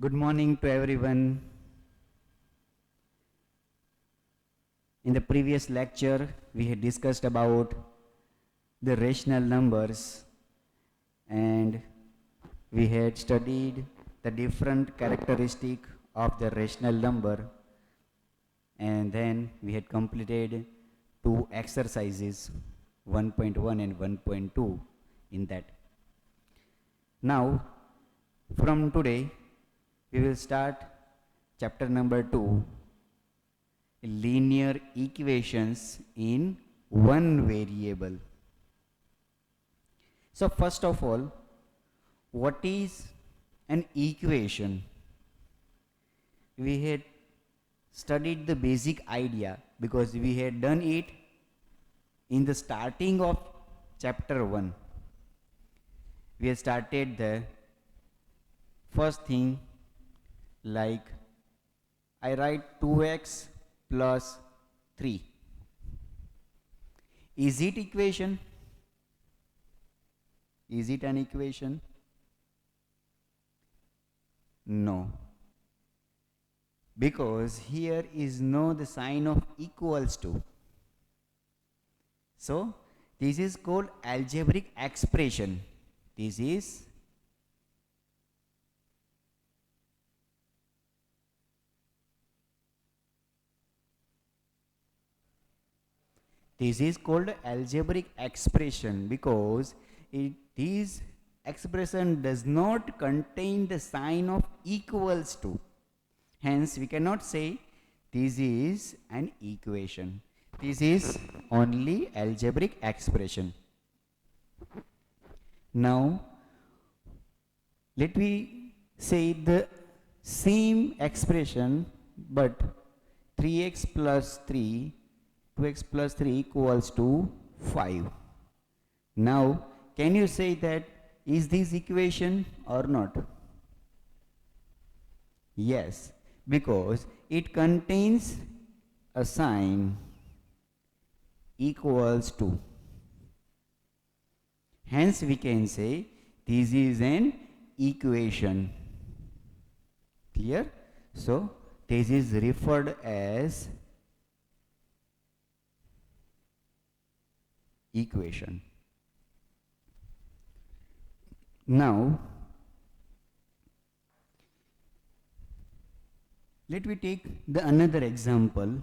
Good morning to everyone. In the previous lecture, we had discussed about the rational numbers and we had studied the different characteristic of the rational number, and then we had completed two exercises 1.1 and 1.2 in that. Now, from today, we will start chapter number 2, linear equations in one variable. So first of all, what is an equation? We had studied the basic idea because we had done it in the starting of chapter 1. We had started the first thing, like I write 2x plus 3. Is it equation? Is it an equation? No. Because here is no the sign of equals to. So this is called algebraic expression. This is called algebraic expression because this expression does not contain the sign of equals to. Hence, we cannot say this is an equation. This is only algebraic expression. Now, let me say the same expression, but 3x plus 3, 2x plus 3 equals to 5. Now, can you say that is this equation or not? Yes, because it contains a sign equals to. Hence, we can say this is an equation. Clear? So, this is referred as equation. Now, let me take the another example.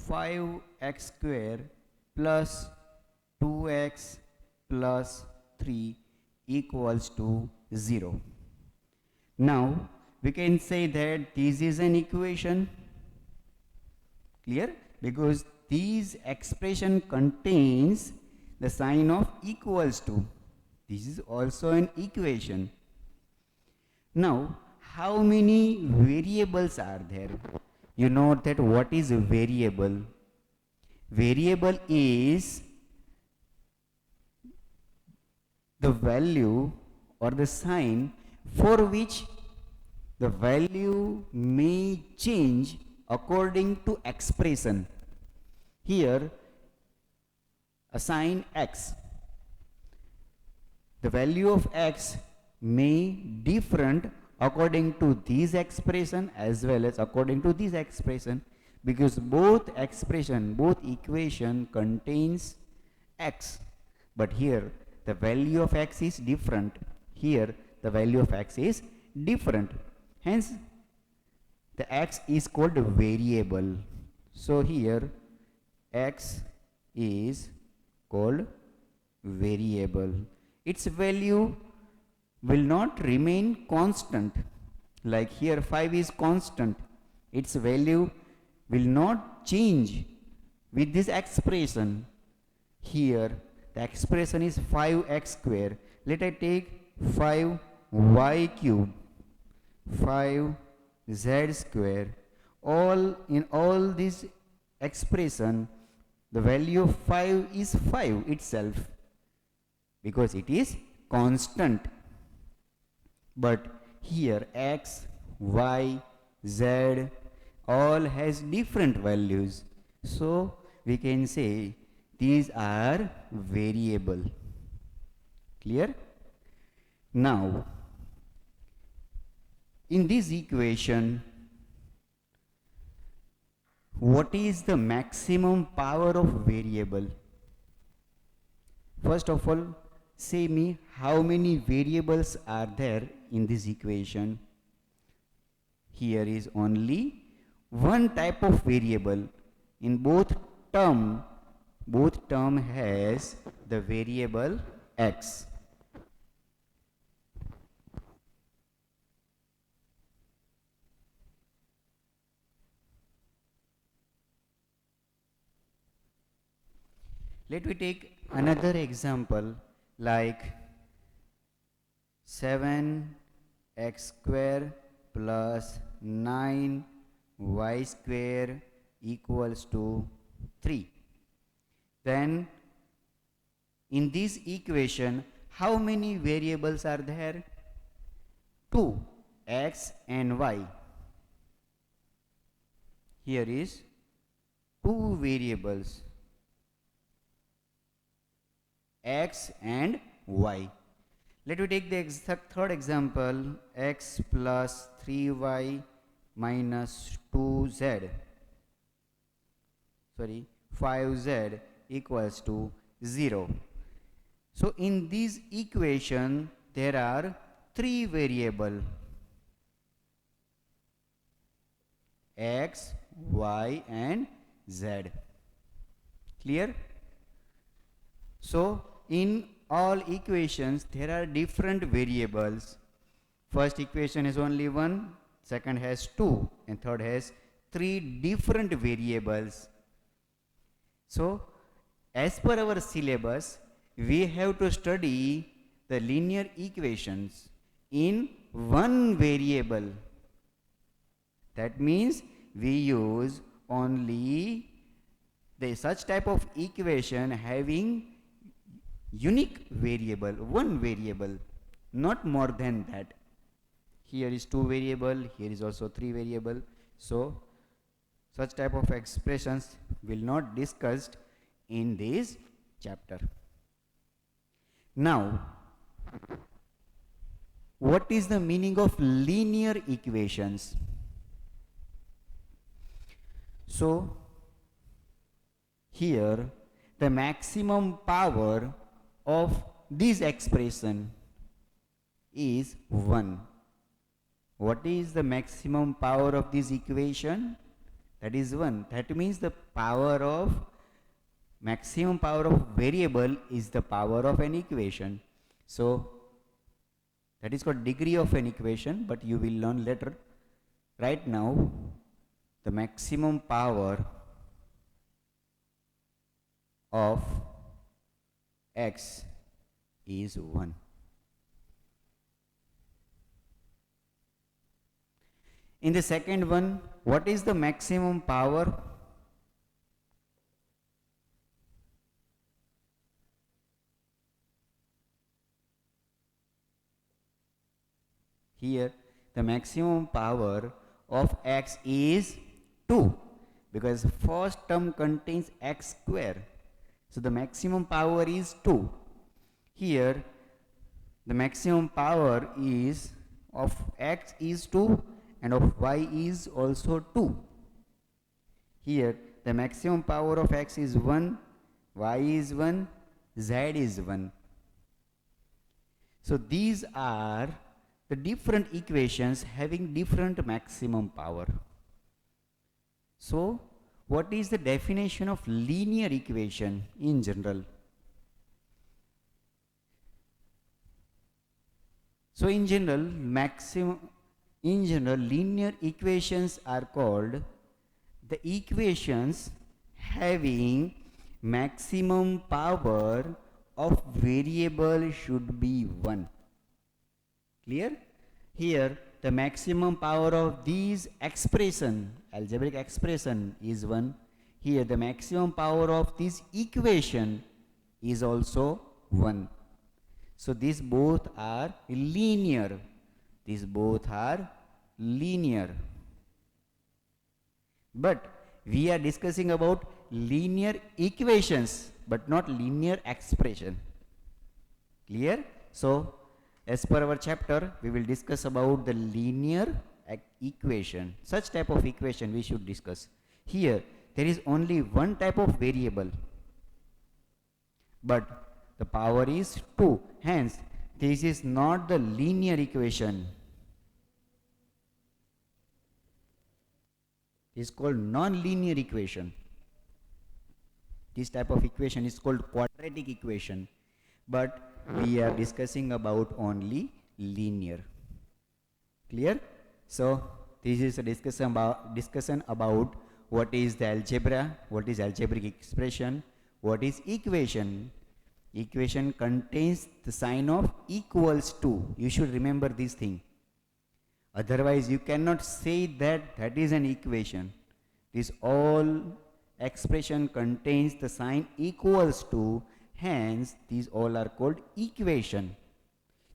5x square plus 2x plus 3 equals to 0. Now, we can say that this is an equation. Clear? Because this expression contains the sign of equals to. This is also an equation. Now, how many variables are there? You know that what is a variable? Variable is the value or the sign for which the value may change according to expression. Here, a sign x. The value of x may different according to this expression as well as according to this expression, because both equation contains x, but here the value of x is different. Here the value of x is different. Hence, the x is called a variable. So here x is called variable. Its value will not remain constant. Like here 5 is constant. Its value will not change with this expression. Here the expression is 5x square. Let I take 5y cube, 5z square. In all this expression, the value of 5 is 5 itself because it is constant. But here x, y, z all has different values. So we can say these are variable. Clear? Now, in this equation, what is the maximum power of variable? First of all, say me how many variables are there in this equation. Here is only one type of variable. In both term has the variable x. Let me take another example like 7x square plus 9y square equals to 3. Then in this equation, how many variables are there? 2, x and y. Here is 2 variables, x and y. Let me take the third example, x plus 3y minus 2z, 5z equals to 0. So in this equation there are 3 variables, x, y and z. Clear? So in all equations there are different variables. First equation is only one, second has 2 and third has 3 different variables. So as per our syllabus, we have to study the linear equations in one variable. That means we use only the such type of equation having unique variable, one variable, not more than that. Here is 2 variable, here is also 3 variable. So such type of expressions will not discussed in this chapter. Now, what is the meaning of linear equations? So here the maximum power of this expression is 1. What is the maximum power of this equation? That is 1. That means the maximum power of variable is the power of an equation. So that is called degree of an equation, but you will learn later. Right now, the maximum power of x is 1. In the second one, what is the maximum power? Here the maximum power of x is 2, because first term contains x square. So the maximum power is 2. Here the maximum power is of x is 2 and of y is also 2. Here the maximum power of x is 1, y is 1, z is 1. So these are the different equations having different maximum power. So what is the definition of linear equation in general? So in general, linear equations are called the equations having maximum power of variable should be 1. Clear? Here the maximum power of these expression, algebraic expression, is 1. Here the maximum power of this equation is also 1. So these both are linear. These both are linear. But we are discussing about linear equations, but not linear expression. Clear? So As per our chapter, we will discuss about the linear equation. Such type of equation we should discuss. Here, there is only one type of variable, but the power is 2. Hence, this is not the linear equation. It is called non-linear equation. This type of equation is called quadratic equation, but we are discussing about only linear. Clear? So this is a discussion about what is the algebra, what is algebraic expression, what is equation. Equation contains the sign of equals to. You should remember this thing. Otherwise you cannot say that that is an equation. This all expression contains the sign equals to, hence these all are called equation.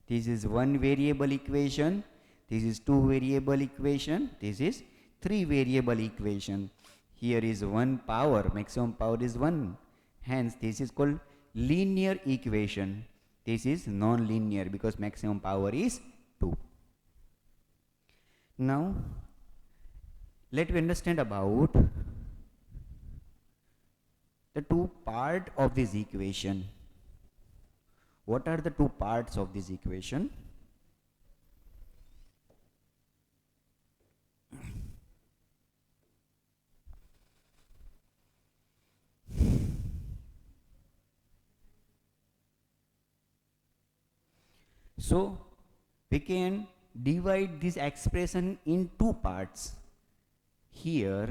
This is one variable equation, this is two variable equation, this is three variable equation. Here is one power, maximum power is 1, hence this is called linear equation. This is non-linear because maximum power is 2. Now let me understand about the two parts of this equation. What are the two parts of this equation? So we can divide this expression in two parts. Here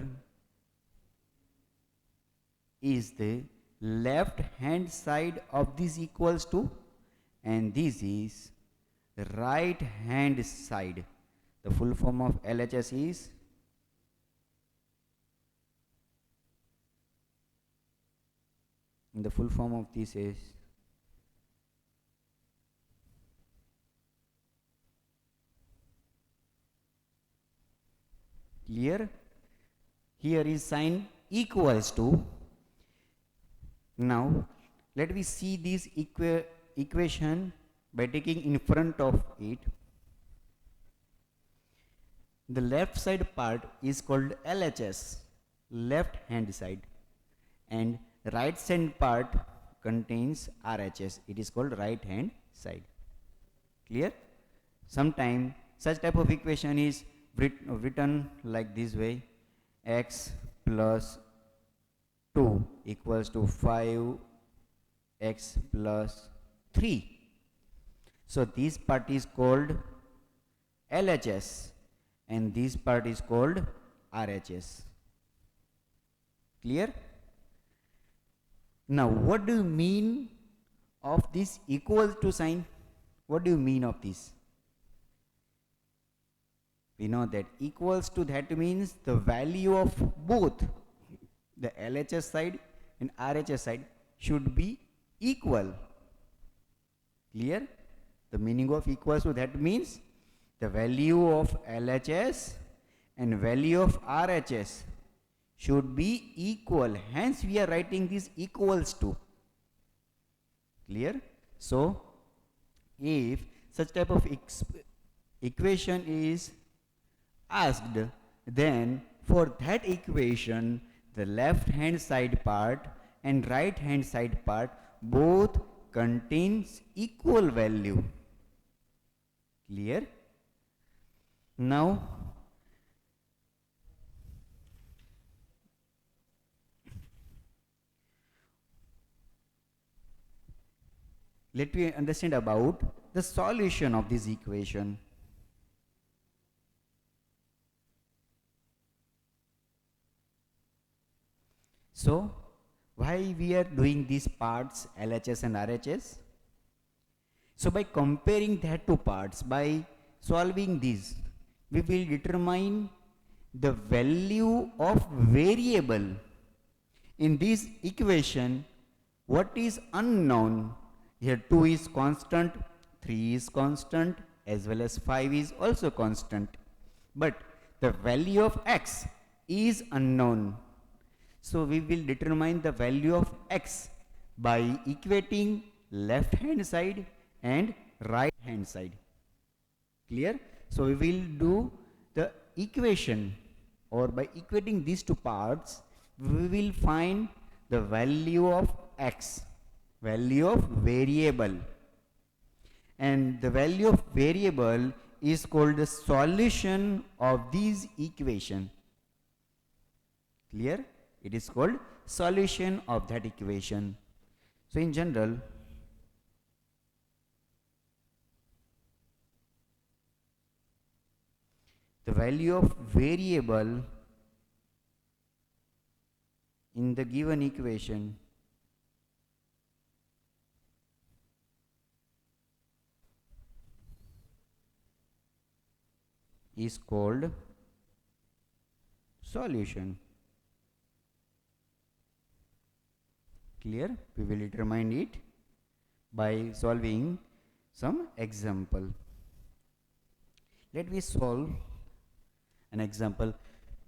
is the left hand side of this equals to, and this is the right hand side. The full form of LHS is the full form of this is clear. Here is sign equals to. Now let me see this equation by taking in front of it. The left side part is called LHS, left hand side, and right side part contains RHS, it is called right hand side. Clear? Sometimes such type of equation is written like this way: x plus 2 equals to 5x plus 3. So this part is called LHS and this part is called RHS. Clear? Now what do you mean of this equal to sign? What do you mean of this? We know that equals to, that means the value of both the LHS side and RHS side should be equal. Clear? The meaning of equals to, that means the value of LHS and value of RHS should be equal. Hence we are writing this equals to. Clear? So if such type of equation is asked, then for that equation the left hand side part and right hand side part both contains equal value. Clear? Now let me understand about the solution of this equation. So why we are doing these parts LHS and RHS? So by comparing that two parts, by solving these, we will determine the value of variable in this equation. What is unknown? Here 2 is constant, 3 is constant, as well as 5 is also constant. But the value of x is unknown. So we will determine the value of x by equating left hand side and right hand side. Clear? So we will do the equation, or by equating these two parts, we will find the value of x, value of variable. And the value of variable is called the solution of these equation. Clear? It is called solution of that equation. So in general, the value of variable in the given equation is called solution. Clear? We will determine it by solving some example. Let me solve an example.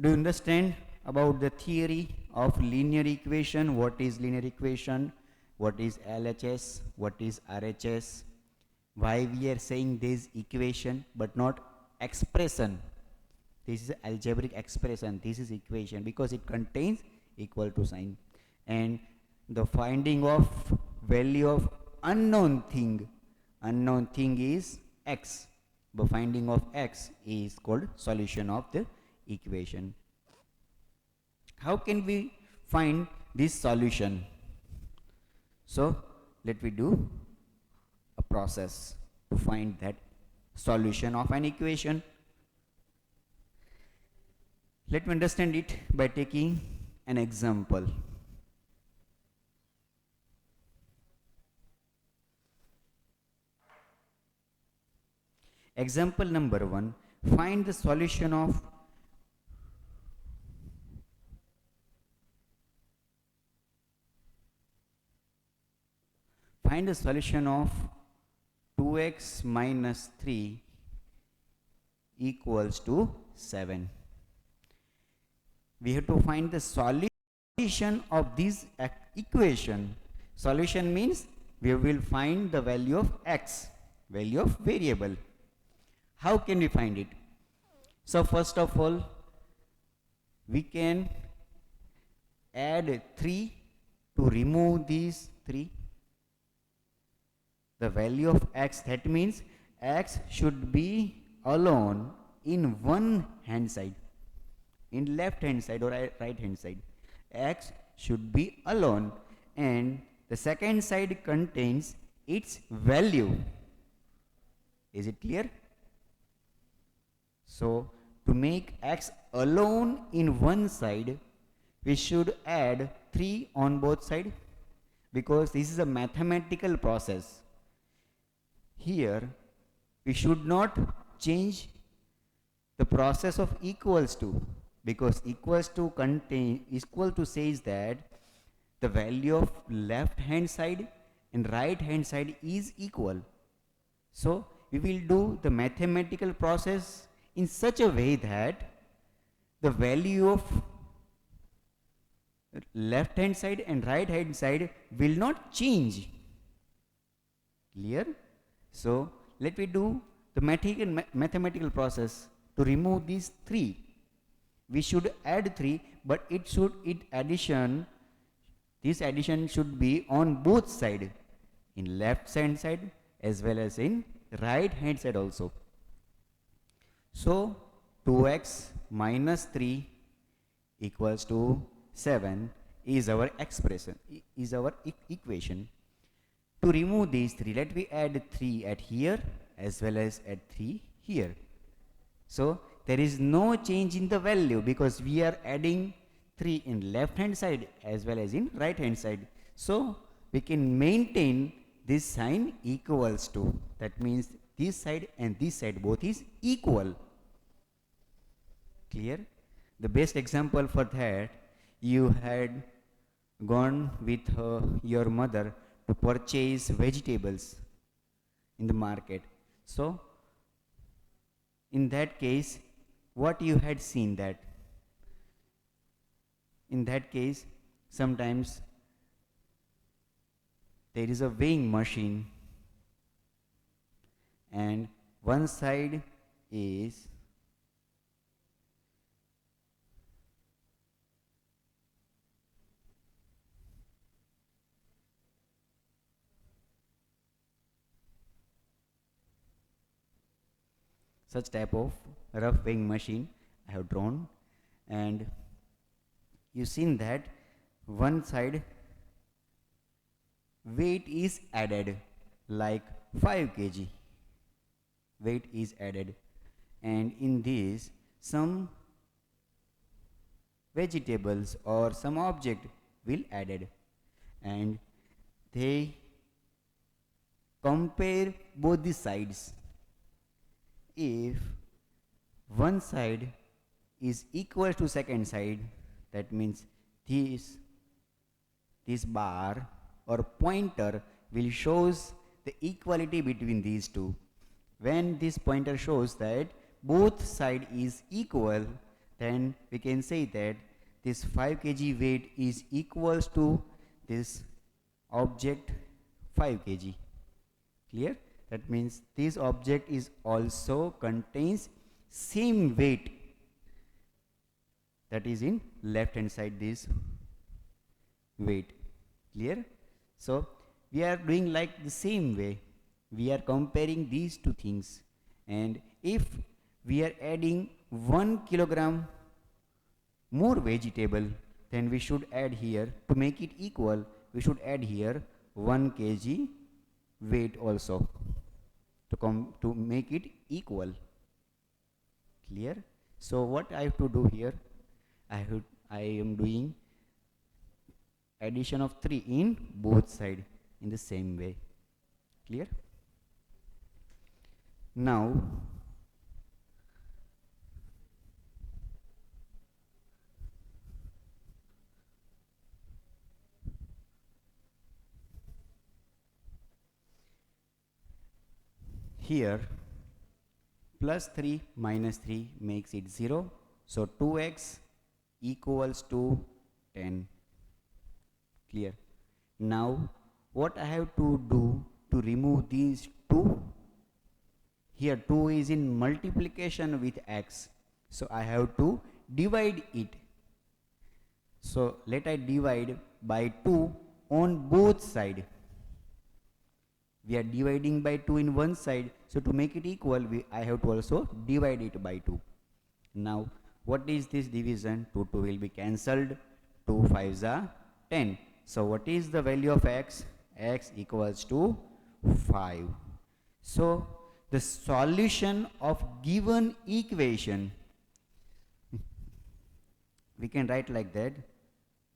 Do you understand about the theory of linear equation? What is linear equation? What is LHS? What is RHS? Why we are saying this equation but not expression? This is algebraic expression, this is equation, because it contains equal to sign. And the finding of value of unknown thing is x. The finding of x is called solution of the equation. How can we find this solution? So let me do a process to find that solution of an equation. Let me understand it by taking an example. Example number 1, find the solution of find the solution of 2x minus 3 equals to 7. We have to find the solution of this equation. Solution means we will find the value of x, value of variable. How can we find it? So first of all, we can add 3 to remove these 3. The value of x, that means x should be alone in one hand side, in left hand side or right hand side. X should be alone, and the second side contains its value. Is it clear? So to make x alone in one side, we should add 3 on both sides, because this is a mathematical process. Here we should not change the process of equals to, because equals to says that the value of left hand side and right hand side is equal. So we will do the mathematical process in such a way that the value of left hand side and right hand side will not change. Clear? So let me do the mathematical process to remove these 3. We should add 3, but this addition should be on both sides, in left hand side as well as in right hand side also. So 2x minus 3 equals to 7 is our expression, is our equation. To remove these 3, let me add 3 at here as well as add 3 here. So there is no change in the value, because we are adding 3 in left hand side as well as in right hand side. So we can maintain this sign equals to. That means this side and this side both is equal. Clear? The best example for that, you had gone with your mother to purchase vegetables in the market. So in that case, what you had seen that in that case, sometimes there is a weighing machine, and one side is such type of rough weighing machine I have drawn, and you've seen that one side weight is added like 5 kg weight is added, and in this some vegetables or some object will added, and they compare both the sides. If one side is equal to second side, that means this bar or pointer will shows the equality between these two. When this pointer shows that both side is equal, then we can say that this 5 kg weight is equals to this object 5 kg. Clear? That means this object is also contains same weight that is in left hand side this weight. Clear? So we are doing like the same way. We are comparing these two things, and if we are adding 1 kilogram more vegetable, then we should add here, to make it equal, we should add here 1 kg weight also to make it equal. Clear? So what I have to do here, I am doing addition of 3 in both side in the same way. Clear? Now here plus 3 minus 3 makes it 0, so 2x equals to 10. Clear? Now what I have to do to remove these 2? Here 2 is in multiplication with x, so I have to divide it. So let I divide by 2 on both side. We are dividing by 2 in one side, so to make it equal, I have to also divide it by 2. Now what is this division? 2 will be cancelled, 2 5s are 10. So what is the value of x? X equals to 5. So the solution of given equation, we can write like that: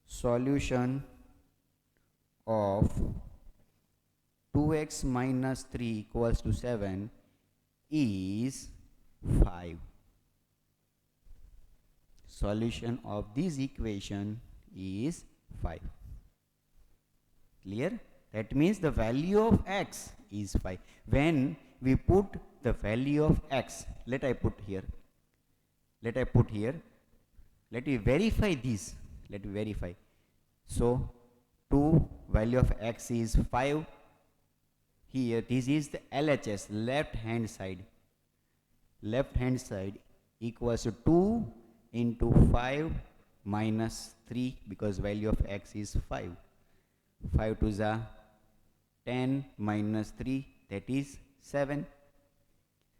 solution of 2x minus 3 equals to 7 is 5. Solution of this equation is 5. Clear? That means the value of x is 5. When we put the value of x, let me verify this. Let me verify. So 2 value of x is 5. Here this is the LHS, left hand side. Left hand side equals to 2 into 5 minus 3, because value of x is 5. 5 to the 10 minus 3, that is 7.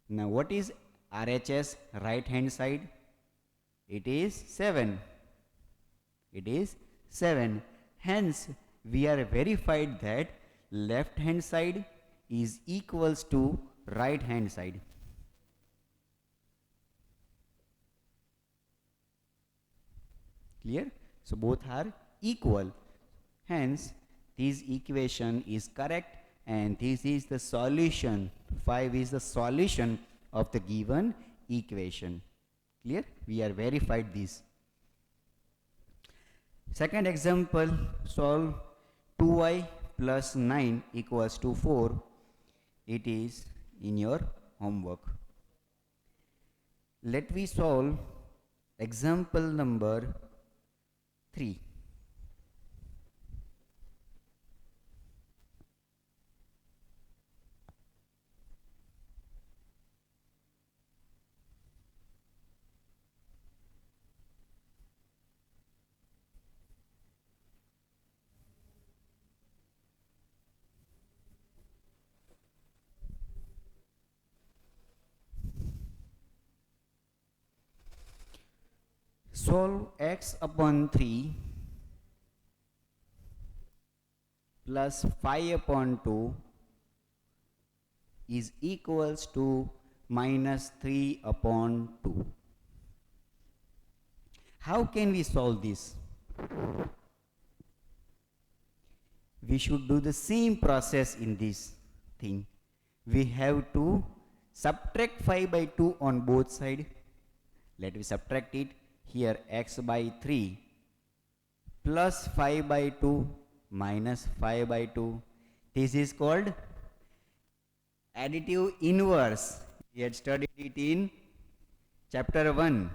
Now what is RHS, right hand side? It is 7. It is 7. Hence we are verified that left hand side is equals to right hand side. Clear? So both are equal. Hence this equation is correct, and this is the solution. 5 is the solution of the given equation. Clear? We are verified this. Second example, solve 2y plus 9 equals to 4. It is in your homework. Let me solve example number 3. solve x upon 3 plus 5 upon 2 is equals to minus 3 upon 2. How can we solve this? We should do the same process in this thing. We have to subtract 5 by 2 on both sides. Let me subtract it. Here x by 3 plus 5 by 2 minus 5 by 2. This is called additive inverse. We had studied it in chapter 1.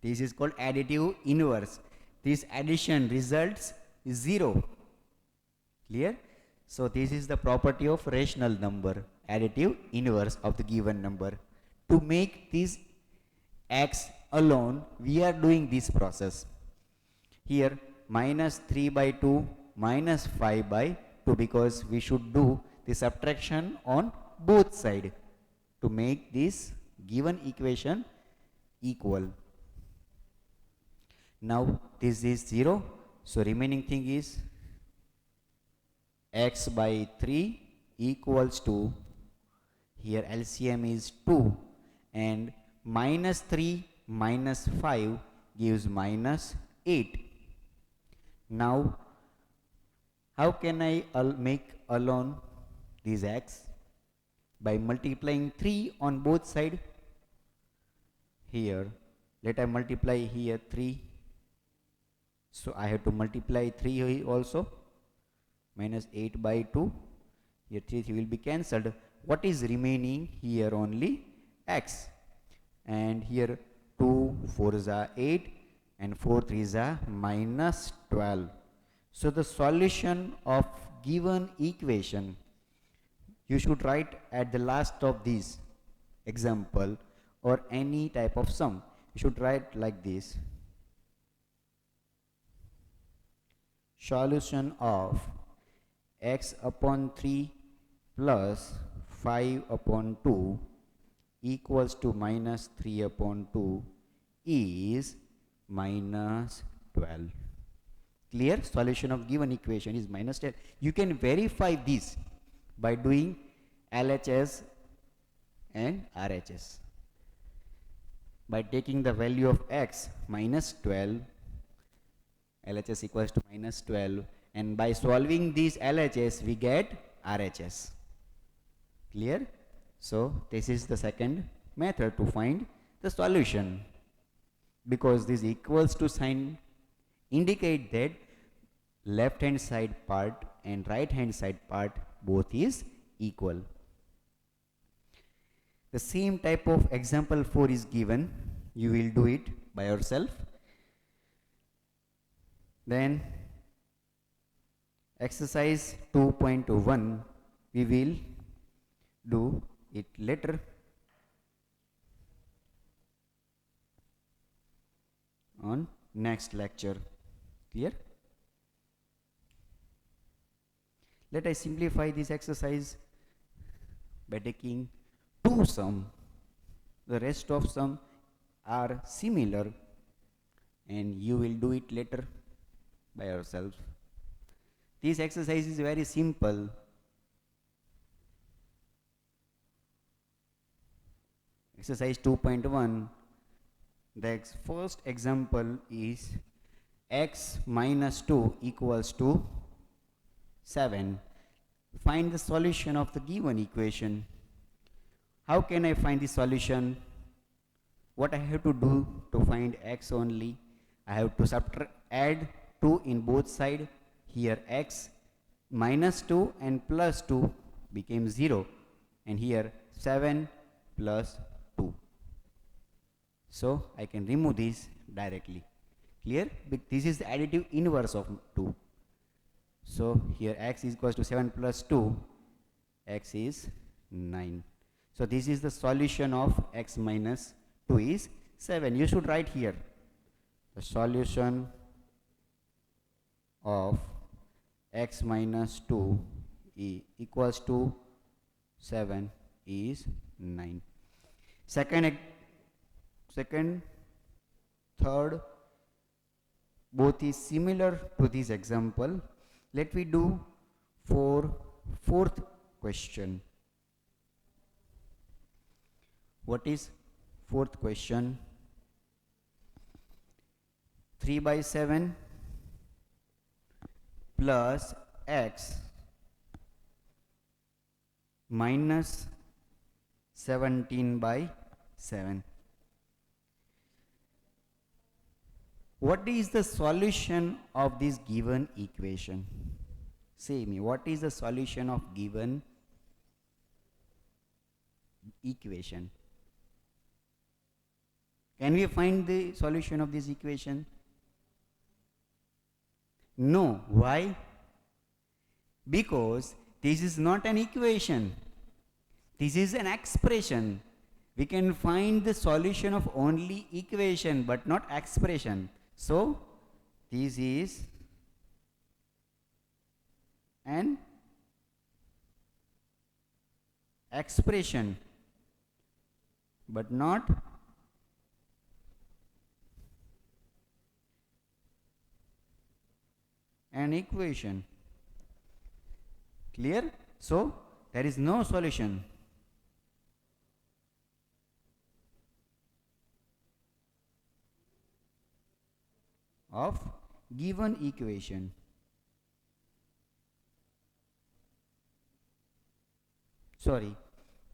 This is called additive inverse. This addition results 0. Clear? So this is the property of rational number, additive inverse of the given number. To make this x alone, we are doing this process. Here minus 3 by 2 minus 5 by 2, because we should do the subtraction on both sides to make this given equation equal. Now this is 0, so remaining thing is x by 3 equals to, here LCM is 2, and minus 3 minus 5 gives minus 8. Now how can I make alone this x? By multiplying 3 on both sides. Here let I multiply here 3, so I have to multiply 3 here also. Minus 8 by 2, here 3 will be cancelled. What is remaining? Here only x, and here 2 4s are 8 and 4 3s are minus 12. So the solution of given equation, you should write at the last of this example or any type of sum, you should write like this: solution of x upon 3 plus 5 upon 2 equals to minus 3 upon 2 is minus 12. Clear? Solution of given equation is minus 10. You can verify this by doing LHS and RHS. By taking the value of x minus 12, LHS equals to minus 12, and by solving these LHS we get RHS. Clear? So this is the second method to find the solution, because this equals to sign indicate that left hand side part and right hand side part both is equal. The same type of example 4 is given. You will do it by yourself. Then exercise 2.1 we will do it later. On next lecture. Clear? Let us simplify this exercise by taking two sum. The rest of sum are similar, and you will do it later by yourself. This exercise is very simple. Exercise 2.1. The first example is x minus 2 equals to 7. Find the solution of the given equation. How can I find the solution? What I have to do to find x only? I have to add 2 in both sides. Here x minus 2 and plus 2 became 0, and here 7 plus 2. So I can remove this directly. Clear? This is the additive inverse of 2. So here x is equals to 7 plus 2, x is 9. So this is the solution of x minus 2 is 7. You should write here the solution of x minus 2 equals to 7 is 9. Second, third, Both is similar to this example. Let me do for fourth question. What is fourth question? 3 by 7 plus x minus 17 by 7. What is the solution of this given equation? Say me, what is the solution of given equation? Can we find the solution of this equation? No. Why? Because this is not an equation. This is an expression. We can find the solution of only equation but not expression. So, this is an expression but not an equation. Clear? So, there is no solution. Of given equation. Sorry,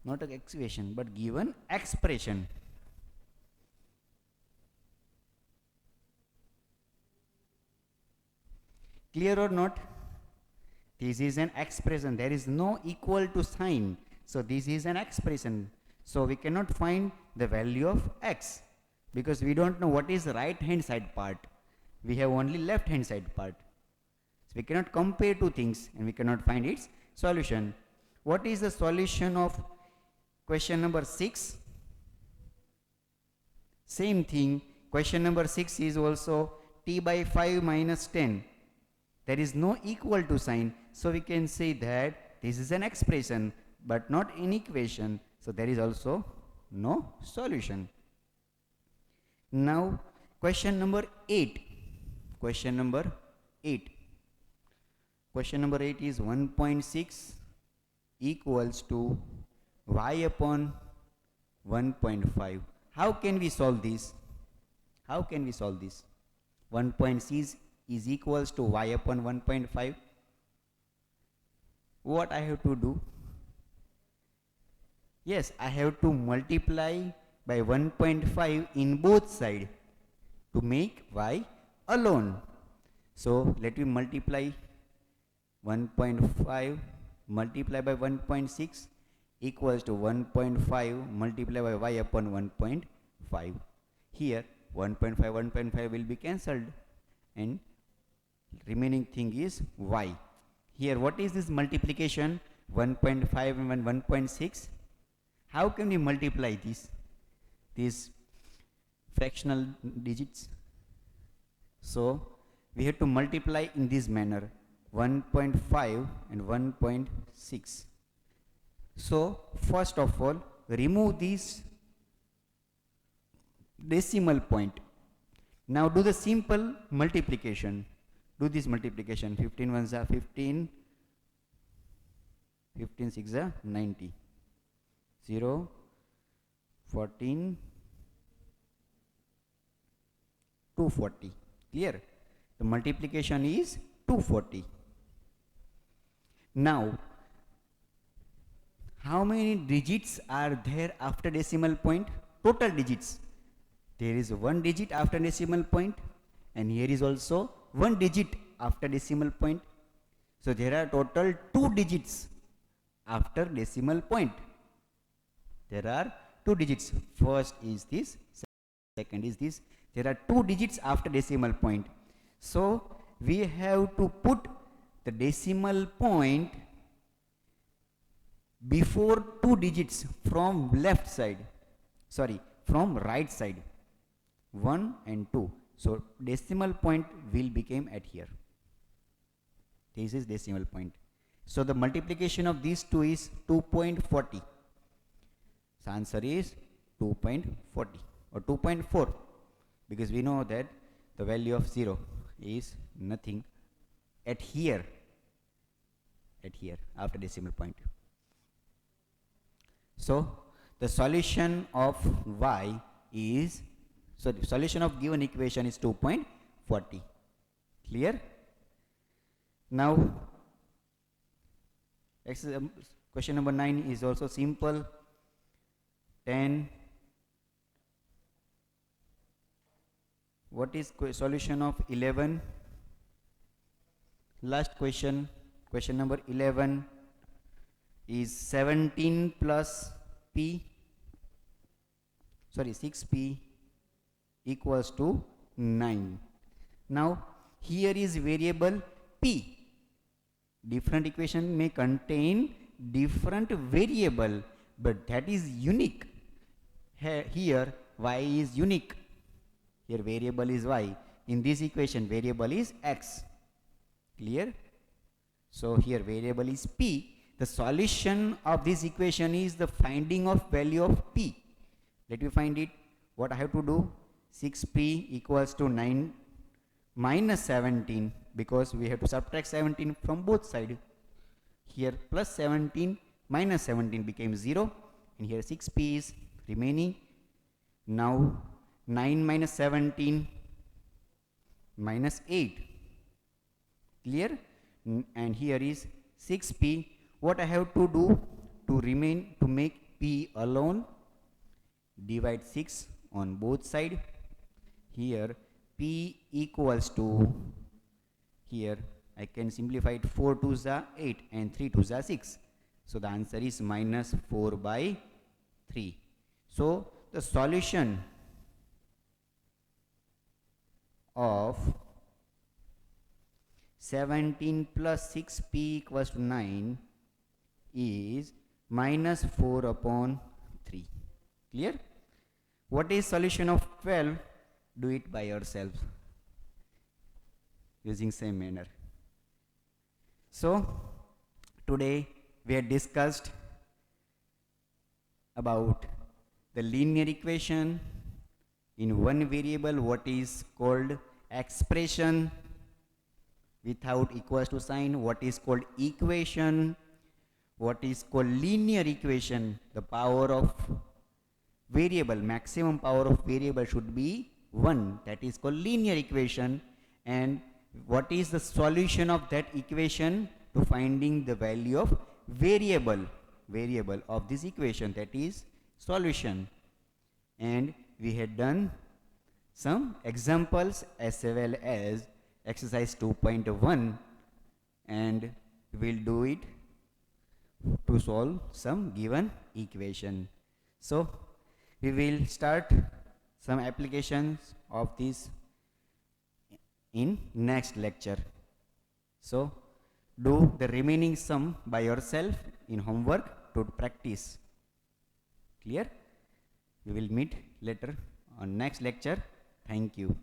not an equation but given expression. Clear or not? This is an expression. There is no equal to sign. So this is an expression. So we cannot find the value of x because we don't know what is the right hand side part. We have only left hand side part. So we cannot compare two things and we cannot find its solution. What is the solution of question number 6? Same thing. Question number 6 is also t by 5 minus 10. There is no equal to sign. So we can say that this is an expression but not an equation. So there is also no solution. Now question number 8. Question number 8. Question number 8 is 1.6 equals to y upon 1.5. How can we solve this? How can we solve this? 1.6 is equals to y upon 1.5. What I have to do? Yes, I have to multiply by 1.5 in both sides to make y alone. So let me multiply 1.5 multiply by 1.6 equals to 1.5 multiply by y upon 1.5. Here 1.5 will be cancelled and remaining thing is y. Here what is this multiplication? 1.5 and 1.6. How can we multiply these fractional digits? So we have to multiply in this manner 1.5 and 1.6. So first of all remove this decimal point. Now do the simple multiplication. Do this multiplication. 15 ones are 15, 15 6 are 90, 0, 14, 240. Clear? The multiplication is 240. Now, how many digits are there after decimal point? Total digits. There is one digit after decimal point, and here is also one digit after decimal point. So there are total 2 digits after decimal point. There are 2 digits. First is this, second is this. There are 2 digits after decimal point. So we have to put the decimal point before 2 digits from left side, sorry, from right side, 1 and 2. So decimal point will become at here. This is decimal point. So the multiplication of these two is 2.40. So answer is 2.40 or 2.4 because we know that the value of 0 is nothing at here after decimal point. So the solution of y is, so the solution of given equation is 2.40. Clear? Now question number 9 is also simple. 10. What is solution of 11? Last question, question number 11 is 17 plus p, sorry 6p equals to 9. Now here is variable p. Different equation may contain different variable, but that is unique. Here y is unique. Here variable is y. In this equation variable is x. Clear? So here variable is p. The solution of this equation is the finding of value of p. Let me find it. What I have to do? 6p equals to 9 minus 17, because we have to subtract 17 from both sides. Here plus 17 minus 17 became 0, and here 6p is remaining. Now 9 minus 17 minus 8. Clear? And here is 6p. What I have to do to make p alone? Divide 6 on both sides. Here p equals to, here I can simplify it, 4 2s are 8 and 3 2s are 6. So the answer is minus 4 by 3. So the solution of 17 plus 6p equals to 9 is minus 4 upon 3. Clear? What is solution of 12? Do it by yourself using same manner. So today we have discussed about the linear equation in one variable, what is called expression without equals to sign, what is called equation, what is called linear equation. The power of variable, maximum power of variable should be 1, that is called linear equation, and what is the solution of that equation to finding the value of variable of this equation, that is solution. And we had done some examples as well as exercise 2.1, and we will do it to solve some given equation. So we will start some applications of this in next lecture. So do the remaining sum by yourself in homework to practice. Clear? We will meet later on next lecture. Thank you.